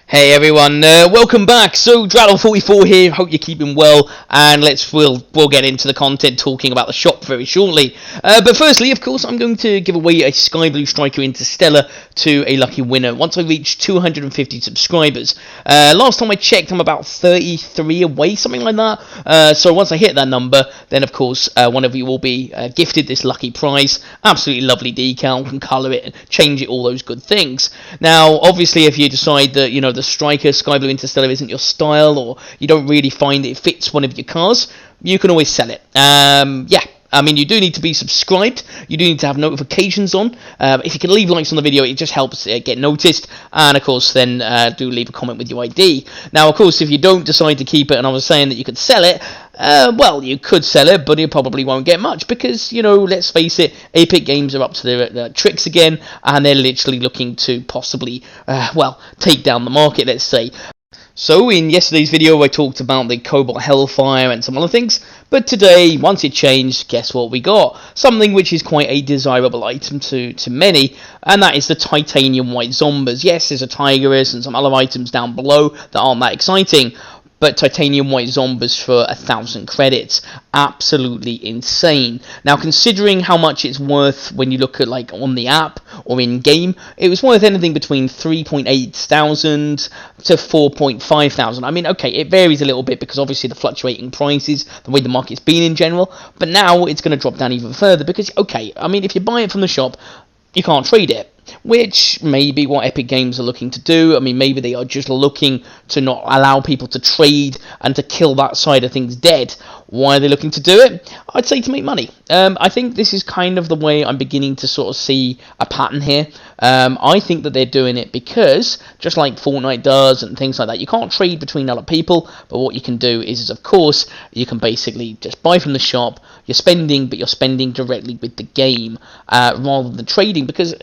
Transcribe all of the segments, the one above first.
Hey everyone, welcome back. So tradw44 here. Hope you're keeping well, and we'll get into the content talking about the shop very shortly. But firstly, of course, I'm going to give away a Sky Blue Striker Interstellar to a lucky winner once I reach 250 subscribers. Last time I checked, I'm about 33 away, something like that. So once I hit that number, then of course one of you will be gifted this lucky prize. Absolutely lovely decal, can colour it and change it, all those good things. Now, obviously, if you decide that the Striker Sky Blue Interstellar isn't your style, or you don't really find it fits one of your cars, you can always sell it. Yeah, I mean, you do need to be subscribed. You do need to have notifications on. If you can leave likes on the video, it just helps get noticed. And, of course, then do leave a comment with your ID. Now, of course, if you don't decide to keep it, and I was saying that you could sell it, well, you could sell it, but you probably won't get much because, let's face it, Epic Games are up to their tricks again, and they're literally looking to possibly, well, take down the market, let's say. So, in yesterday's video, I talked about the Cobalt Hellfire and some other things, but today, once it changed, guess what we got? Something which is quite a desirable item to many, and that is the Titanium White Zombas. Yes, there's a Tigerus and some other items down below that aren't that exciting, but Titanium White Zombas for 1,000 credits. Absolutely insane. Now, considering how much it's worth when you look at, like, on the app or in-game, it was worth anything between 3,800 to 4,500. I mean, okay, it varies a little bit because obviously the fluctuating prices, the way the market's been in general, but now it's going to drop down even further because, okay, I mean, if you buy it from the shop, you can't trade it, which may be what Epic Games are looking to do. I mean, maybe they are just looking to not allow people to trade and to kill that side of things dead. Why are they looking to do it? I'd say to make money. I think this is kind of the way I'm beginning to sort of see a pattern here. I think that they're doing it because, just like Fortnite does and things like that, you can't trade between other people, but what you can do is of course, you can basically just buy from the shop. You're spending, but you're spending directly with the game rather than trading, because,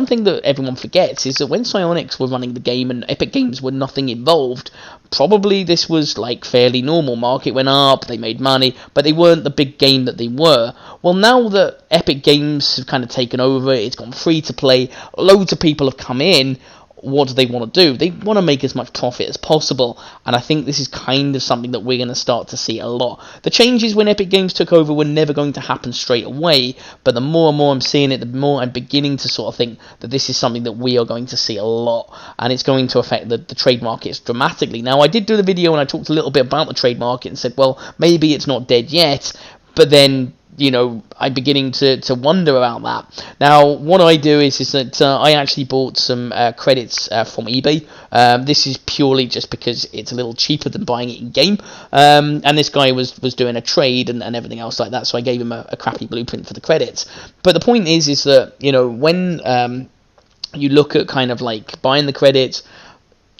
one thing that everyone forgets is that when Psyonix were running the game and Epic Games were nothing involved, probably this was like fairly normal. Market went up, they made money, but they weren't the big game that they were. Well, now that Epic Games have kind of taken over, it's gone free to play, loads of people have come in. What do they want to do? They want to make as much profit as possible, and I think this is kind of something that we're going to start to see a lot. The changes when Epic Games took over were never going to happen straight away, but the more and more I'm seeing it, the more I'm beginning to sort of think that this is something that we are going to see a lot, and it's going to affect the trade markets dramatically. Now, I did do the video and I talked a little bit about the trade market and said, well, maybe it's not dead yet, but then I'm beginning to wonder about that. Now, what I do is that I actually bought some credits from eBay. This is purely just because it's a little cheaper than buying it in-game. And this guy was doing a trade and everything else like that, so I gave him a crappy blueprint for the credits. But the point is that, when you look at kind of like buying the credits,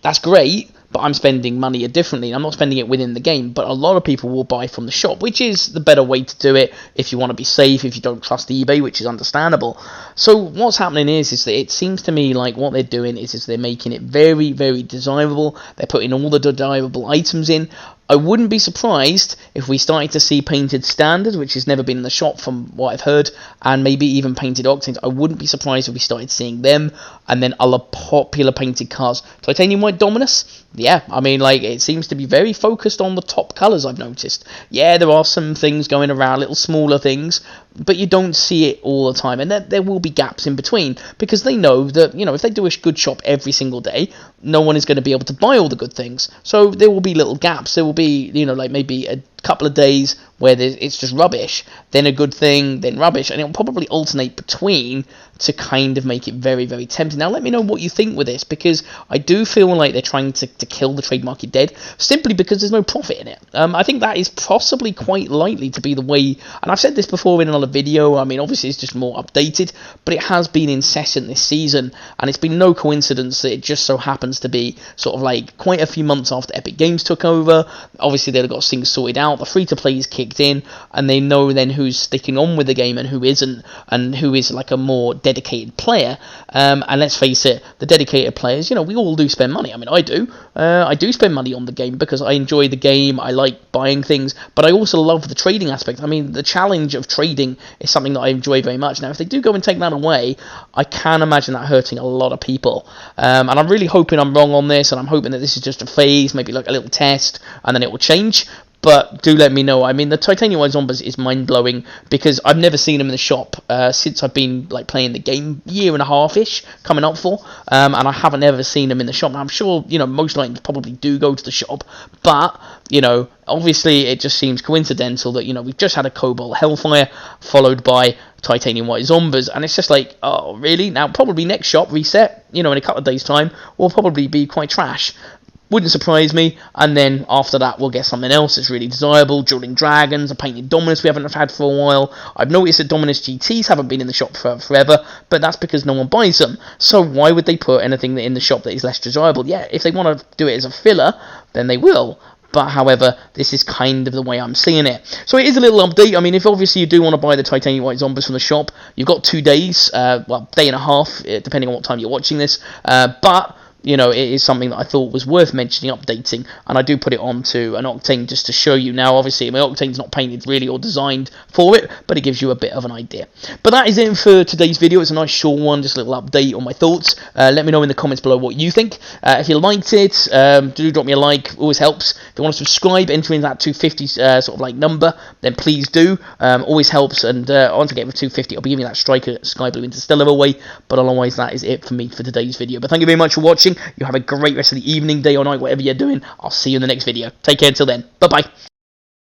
that's great, but I'm spending money differently. I'm not spending it within the game, but a lot of people will buy from the shop, which is the better way to do it if you want to be safe, if you don't trust eBay, which is understandable. So what's happening is that it seems to me like what they're doing is they're making it very, very desirable. They're putting all the desirable items in. I wouldn't be surprised if we started to see painted standard, which has never been in the shop from what I've heard, and maybe even painted octanes. I wouldn't be surprised if we started seeing them, and then other popular painted cars. Titanium White Dominus, yeah, I mean, like, it seems to be very focused on the top colours, I've noticed. Yeah, there are some things going around, little smaller things, but you don't see it all the time, and there will be gaps in between, because they know that, if they do a good shop every single day, no one is going to be able to buy all the good things, so there will be little gaps. There will be, like maybe a couple of days where it's just rubbish, then a good thing, then rubbish, and it'll probably alternate between to kind of make it very, very tempting. Now, let me know what you think with this, because I do feel like they're trying to kill the trade market dead, simply because there's no profit in it. I think that is possibly quite likely to be the way, and I've said this before in another video. I mean, obviously it's just more updated, but it has been incessant this season, and it's been no coincidence that it just so happens to be sort of like quite a few months after Epic Games took over. Obviously they've got things sorted out, the free-to-play is kicked kicked in, and they know then who's sticking on with the game and who isn't, and who is like a more dedicated player. And let's face it, the dedicated players, you know, we all do spend money. I mean, I do. I do spend money on the game because I enjoy the game. I like buying things, but I also love the trading aspect. I mean, the challenge of trading is something that I enjoy very much. Now, if they do go and take that away, I can imagine that hurting a lot of people. And I'm really hoping I'm wrong on this, and I'm hoping that this is just a phase, maybe like a little test, and then it will change. But do let me know. I mean, the titanium white zombas is mind-blowing because I've never seen them in the shop since I've been like playing the game, year and a half-ish coming up for, and I haven't ever seen them in the shop. Now, I'm sure, you know, most items probably do go to the shop, but, you know, obviously it just seems coincidental that, you know, we've just had a Cobalt Hellfire followed by titanium white zombas, and it's just like, oh, really? Now, probably next shop reset, you know, in a couple of days' time, will probably be quite trash. Wouldn't surprise me, and then after that we'll get something else that's really desirable. Dueling Dragons, a painted Dominus we haven't had for a while. I've noticed that Dominus GTs haven't been in the shop for forever, but that's because no one buys them. So why would they put anything in the shop that is less desirable? Yeah, if they want to do it as a filler, then they will. But however, this is kind of the way I'm seeing it. So it is a little update. I mean, if obviously you do want to buy the titanium white zombas from the shop, you've got 2 days, well, day and a half, depending on what time you're watching this. But you know, it is something that I thought was worth mentioning, updating, and I do put it onto an Octane just to show you. Now, obviously, my Octane's not painted really or designed for it, but it gives you a bit of an idea. But that is it for today's video. It's a nice short one, just a little update on my thoughts. Let me know in the comments below what you think. If you liked it, do drop me a like, always helps. If you want to subscribe, enter in that 250 sort of like number, then please do. Always helps, and once I get to 250, I'll be giving that Striker Sky Blue Interstellar away. But otherwise, that is it for me for today's video. But thank you very much for watching. You have a great rest of the evening, day or night, whatever you're doing. I'll see you in the next video. Take care until then. Bye-bye.